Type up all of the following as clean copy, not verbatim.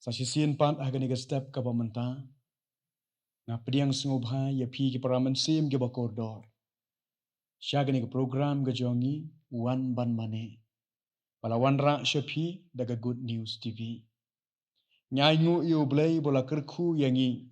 Sa sisian pat agani ga step ka pamenta na pediang sngobha ya phi ki paraman sim ke bakordor. Syagani ga program ga jongi wan ban mane. Pala wan ra syaphi daga Good News TV. Nyai ngu yu blay bola kerku yangi.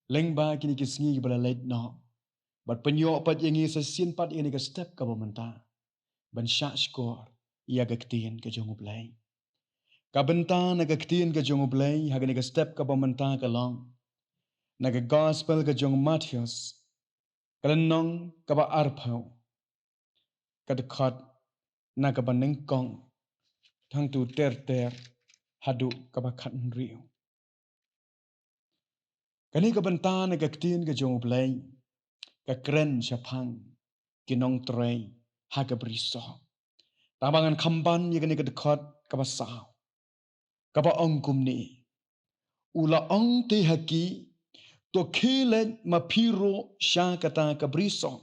Lengba kini kisngi bala late no. Bat penyo pat yangi sa sisian pat yangi ga step ka pamenta. Ban syak skor ia ga ketien ka jongu blay. Kabenta naga ketien ka jongu blay hagani ga step ka pamenta ka long. Naga gospel ka jong Matthias kalenong kaba arpau kadekot na kaba nengkong thang tu ter hadu kaba khat riu kani ka benta naga ketien ka jong blay ka kren syapang kinong trei haga briso tabangan kamban yagani ka dekot kaba sao kaba ongkum ni ula ong te haki to kilet mapiro sya kata kabriso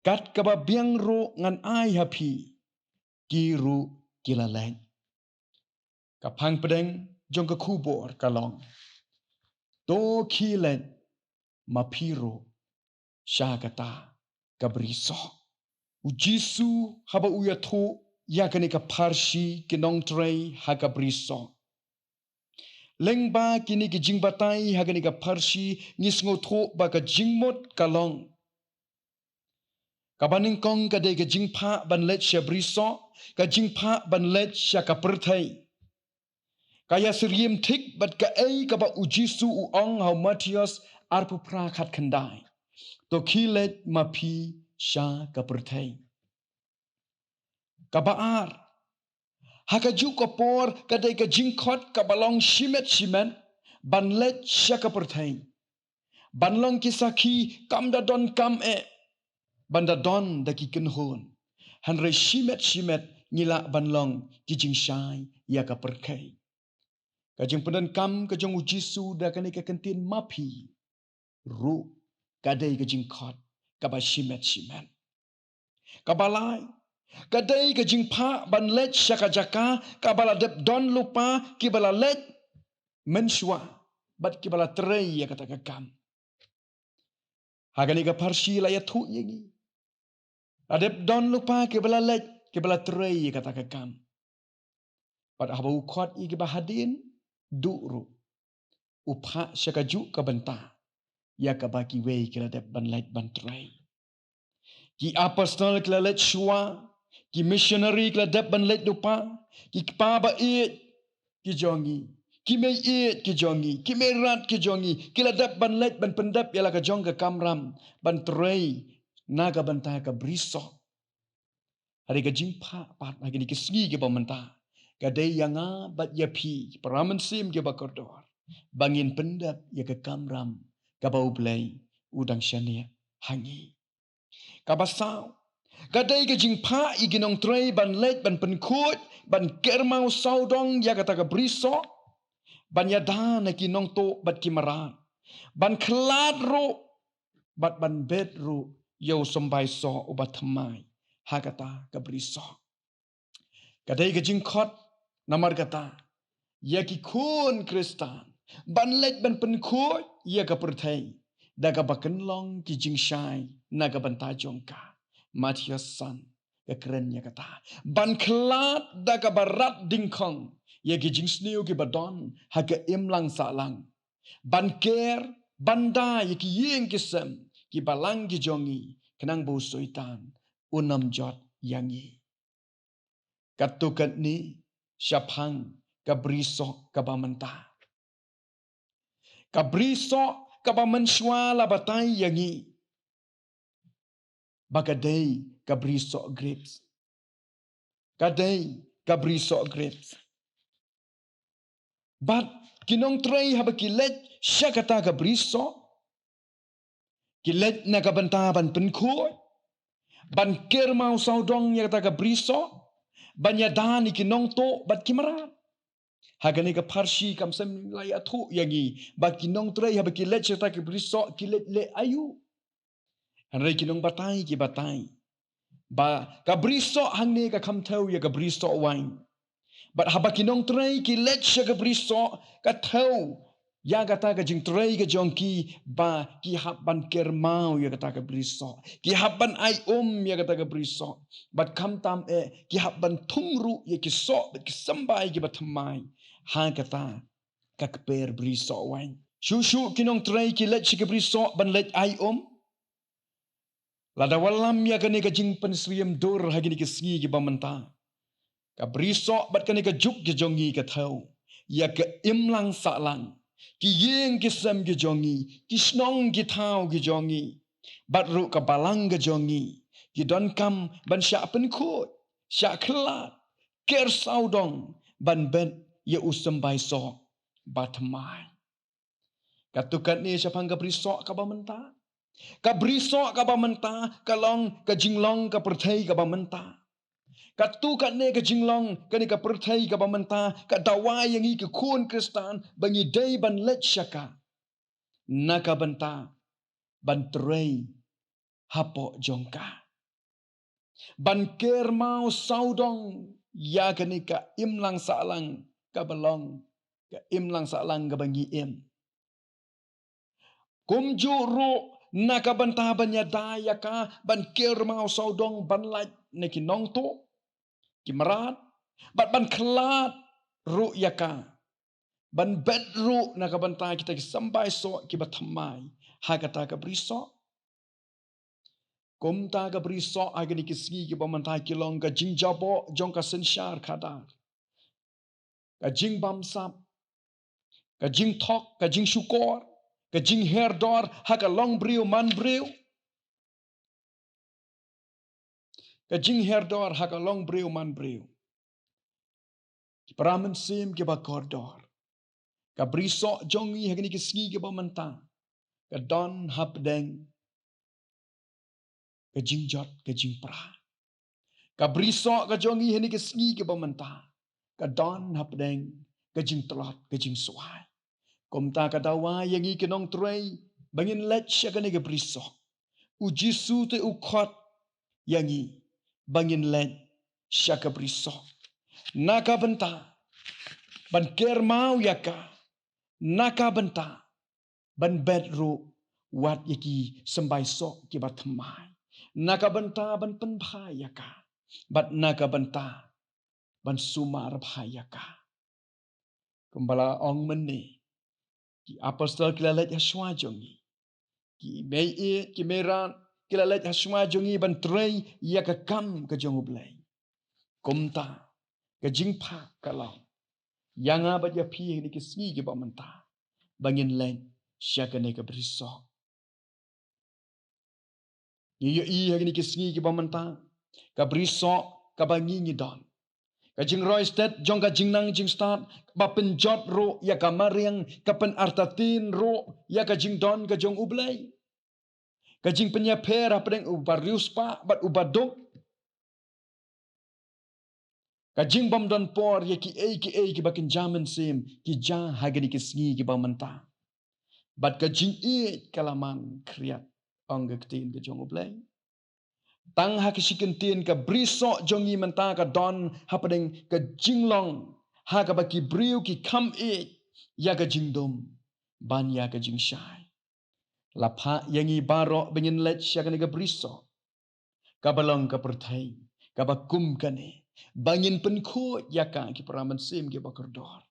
kat kaba biang ro ngan ai hapi kiru kilaleng kapang pedeng jong ka kubor kalong to kilet mapiro sya kata kabriso ujisu haba uyatho yakani ka parshi kinong trei hakabriso lengba kini ki jingbatai hagani ka parshi ngisngo tho ba ka jingmot kalong kabaning kong ka de ka jingpha ban let syabriso ka jingpha ban let syaka perthai kaya siriem thik bat ka ei ka ba ujisu u ong hau Matthias arpu pra khat khandai to khilet mapi sya ka perthai ka baar haka ju ka por ka de ka jingkhot ka balong shimet ban let syaka perthai banlong kisaki kam da don kam banda don da ki kenhon hanre shimet ngila banlong ki jing shai ya ka perkai ka jing pendan kam ka jong ujisu da kani ka kentin mapi ru ka dei ka jing khot ka ba shimet ka balai ka dei ka jing pha ban let syaka jaka ka bala dep don lupa ki bala let menshwa bat ki bala trei ya kata ka kam hagani ka parshi la ya thu yengi adep don lupa ke bala lek ke bala trei kata ka kam pat haba u khot i ke bahadin duru upha syakaju ka benta ya ka baki we ke adep ban lek ban trei ki apostle ke lek shua ki missionary ke adep ban lek lupa ki pa ba e ki jongi ki me e ki jongi ki me rat ki jongi ki adep ban lek ban pendep ya la ka jong ka kamram ban trei naga banta ka briso hari ka jingpa pat lagi ni kesngi ke pamenta ka dei yanga bat ya pi paraman sim ke bakordor bangin pendap ya ke kamram ka bau play udang syania hangi ka basau ka dei ka jingpa iginong trei ban let ban penkut ban kermau saudong ya kata ka briso ban yada na kinong to bat kimarat ban klat ro bat ban bed ro yo sombai so ubat thamai hakata ka briso kadai ka jingkhot namar kata ya ki kun kristan ban let ban pen kho ya ka perthai da ka baken long ki jing shai na ka banta jongka Matthias san ka keren ya kata ban klat da ka barat dingkhong ya ki jing sniu ki badon ha ka imlang sa lang ban ker banda ya ki yeng ki sem ki balang ki jongi kenang bu soitan unam jot yangi katukat ni syapang kabriso kabamenta kabriso kabamenshwa labatai yangi bagadei kabriso grapes kadei kabriso grapes but kinong trei habakilet syakata kabriso kilet na kabenta ban penku ban kermau saudong yakata kabriso banyadani kinong to bat kimara hagani ka parshi kam sem lai athu yangi ba kinong trei haba kilet cheta ki briso kilet le ayu hanrei kinong batai ki batai ba ka briso hangne ka kam thau ya ka briso wine But haba kinong tray ki let siya ka briso ka tau. Ya kata ka jing tray ka jong ki ba ki haban kermau ya kata ka briso. Ki haban ay ya kata ka briso. But kam tam ki haban tungru ya ki so ki sambay ki batamay. Ha kata ka kper briso wain. Shushu kinong tray ki let siya ka briso ban let ay Lada walam ya kani ka jing pensriem dur hagi ni ka sngi ki bamanta. Ka briso bat kani ka juk ki jongi ka thau. Ya ka imlang salang. Ki yeng ki sem ki jongi. Ki snong ki thau ki jongi. Bat ru ka balang ki jongi. Ki don kam ban syak pen kot. Syak kelat. Ker saudong. Ban bet ya usem bai sok. Bat mai. Katukat ni siapang ka briso ka bamanta. Ka briso ka bamenta, ka long, ka jinglong, ka perthai ka bamenta. Ka tu ka ne ka jinglong, ka ni ka perthai ka bamenta, ka dawai yang i ka kun kristan, bangi day ban let syaka. Naka benta, ban terei, hapo jongka. Ban ker mau saudong, ya ka ni ka imlang salang, ka balong, ka imlang salang ka bangi im. Kumjuru nakabanta banya daya ka ban kirmau saudong ban lait neki nong to kimarat ban kelat ru yaka ban bet ru nakabanta kita ki sampai so ki batamai hakata ka briso kumta ka briso agani ki sgi ki bamanta ki long ka jingjabo jong ka sensyar kadar ka jing bamsap ka jing thok ka jing syukor ka jing herdor haka long briu man briu ka jing herdor haka long briu man briu Pramen sim ke ba kordor. Ka briso jongi hagani ke sgi ke ba manta. Ka don hap deng. Ka jingjot ka jing pra. Ka briso ka jongi hagani ke sgi ke ba manta. Ka don hap deng. Ka jing telot ka jing suai. Komta ka dawa yang i ke nong trei. Bangin let siya ka ke briso. Ujisu te ukot yang i. Bangin let siya ka briso. Naka benta. Ban kermau yaka. Naka benta. Ban bedru wat yaki sembai sok ki batmai. Naka benta ban penbhayaka. Bat naka benta ban sumar bhayaka. Kembala ong meni. Ki apostol kilalet Yeshua jongi. Ki mei ki meran kilalet Yeshua jongi ban trei yaka kam ke jongu blai. Kumta ke jingpa kalau. Yang abat ya pi ni kisni ki bamenta. Bangin len syaka ne ke brisok. Iyo iya ni kisni ki bamenta. Ka brisok ka bangi ni don. Ka jing roistet jong ka jing nang jing start ba penjot ro ya ka mariang ka pen artatin ro ya ka jing don ka jong ublay. Ka jing penyaper apa deng ubarius pa bat ubadok. Ka jing bam don por ya ki ki bakin jaman sim ki ja hagani kisni ki bamenta. Bat ka jing kalaman kriat ong ka tin ka jong ublay. Tang ha kisikentin ka briso jongi menta ka don hapadeng ka jinglong ha ka baki briu ki kam ya ka jingdom ban ya ka jingshai lapha yangi baro bengin let sya ka briso ka balong ka perthai ka bakum kane bangin penko ya ka ki praman sim ki bakordor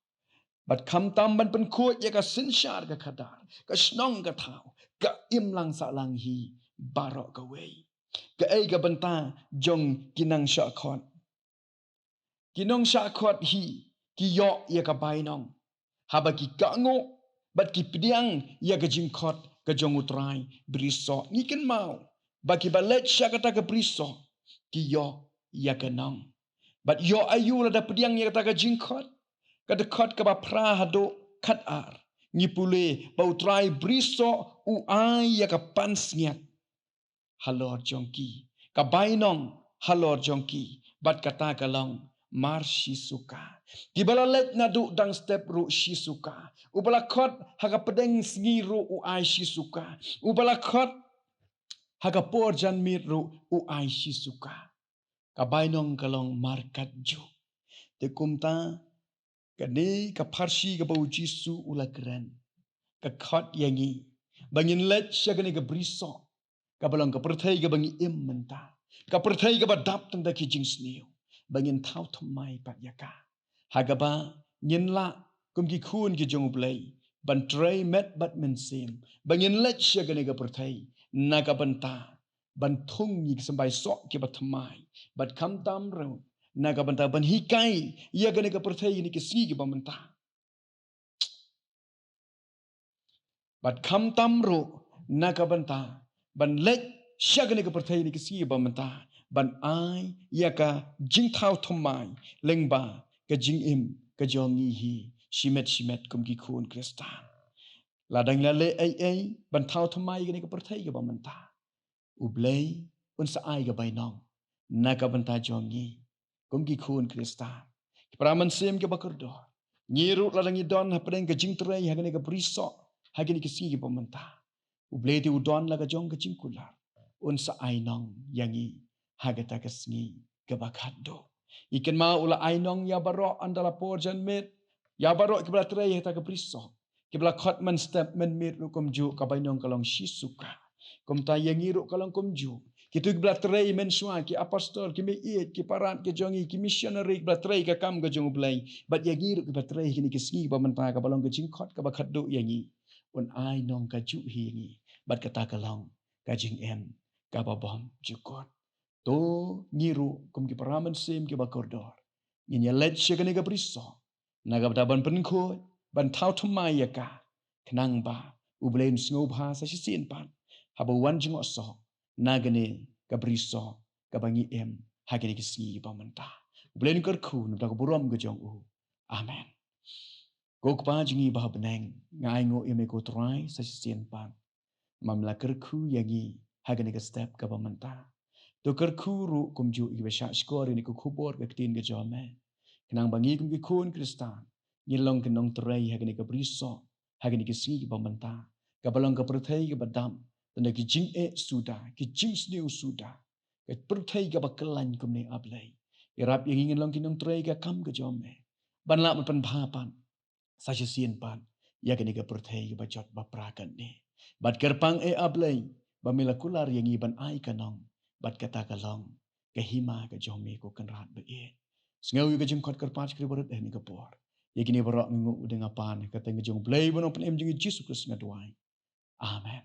bat kam tamban penko ya ka sinshar ka khadar ka snong ka thau ka imlang sa lang hi baro ka wei Ka ka benta jong kinang syakot. Kinong syakot hi ki yo ya ka bainong. Haba ki kango bat ki pidiang ya ka jingkot ka jong utrai briso. Ngiken mau. Baki balet syakata ka briso ki yo ya ka nong. Bat yo ayu lada pidiang ya kata ka jingkot. Ka dekot ka ba prahado kat ar. Ngipule ba utrai briso uai ya ka pansnyak. Halor jongki. Kabainong halor jongki. Bat kata kalong mar shisuka. Kibala let nadu dang step ru shisuka. Ubala kot haga pedeng sngi ru uai shisuka. Ubala kot haga por janmir ru uai shisuka. Kabainong kalong markat ju. Te kumta kani ka parsi ka bau Jisu ula keren. Ka khot yangi. Bangin let syagani ka briso. Ka balang ka perthai ka bangi im menta. Ka perthai ka badap tanda ki jing sniu. Bangin thau thumai pat yaka. Hagaba nyin la kum ki khun ki jong blai. Ban tray met bat men sim. Bangin let syagani ka perthai. Naga banta. Ban thung ni sambai sok ki batamai. Bat kam tam rau. Naga banta ban hikai. Ia gani ka perthai ni ki singi ki bamenta. Bat kam tamro nakabanta ban lek syagani ke perthai ni kesi bamanta ban ai yaka jing thau thomai lengba ke jing im ke jongi hi shimet kum ki khun krista ladang lale ai ban thau thomai gani ke perthai ke bamanta ublei un sa ai ke bainong nakabanta jongi kum ki khun krista praman sem ke bakurdo nyiru ladang idon hapeng ke jing trai hagani ke priso hagini kisi ki pementa. Ubledi udon laga jong ke cingkula. Unsa ainong yangi hagata kesengi kebakado. Ikan ma ula ainong ya barok andala porjan met. Ya barok kibla terai hata kepriso. Kibla khot men step men met rukum ju kabainong kalong shisuka. Kum ta yangi ruk kalong kumju. Kitu kibla terai men sua ki apostol ki meit ki parat ki jongi ki missionary kibla terai ka kam ke jong ublai. Bat yangi ruk kibla terai kini kesengi pementa kabalong ke cingkot kebakado yangi. Un ai nong ka ju hingi bat kata kalong ka jing em ka babom jukot to ngiru kum ki paraman sem ki bakordor nginya let shegani ka briso naga ban penko ban tau thumai ya ka knang ba ublen sngo bha sa sin pan haba wan jing oso nagane ka briso ka bangi em hagani ki sngi ba manta ublen kar khu nu ta burom ga jong u amen. Kok pa jingi bah beneng ngai ngo ime ko try sa sien pan mamla kerku yangi hagani ka step ka bamanta to kerku ru kumju ibe sha skor ni ko khubor ka tin ga jome kenang bangi kum ki khun kristan ngilong kenong tray hagani ka briso hagani ka singi ka bamanta ka balong ka perthai ka badam tanda ki jing e suda ki jing sniu suda ka perthai ka bakalan kum ni ablai irap yangi ngilong kenong tray ka kam ka jome banla pan bhapan Saja sien pan ya kini ke perthai ke bacot baprakan ni bat kerpang e ablay bamila kular yang iban ai kanong bat kata kalong ke hima ke jomi ko kenrat be e sngau ke jengkot kerpat kri berat ni ke por ya kini berok ngu dengan pan kata ngejong blay bono pen em jengi Jesus Kristus ngadwai amen.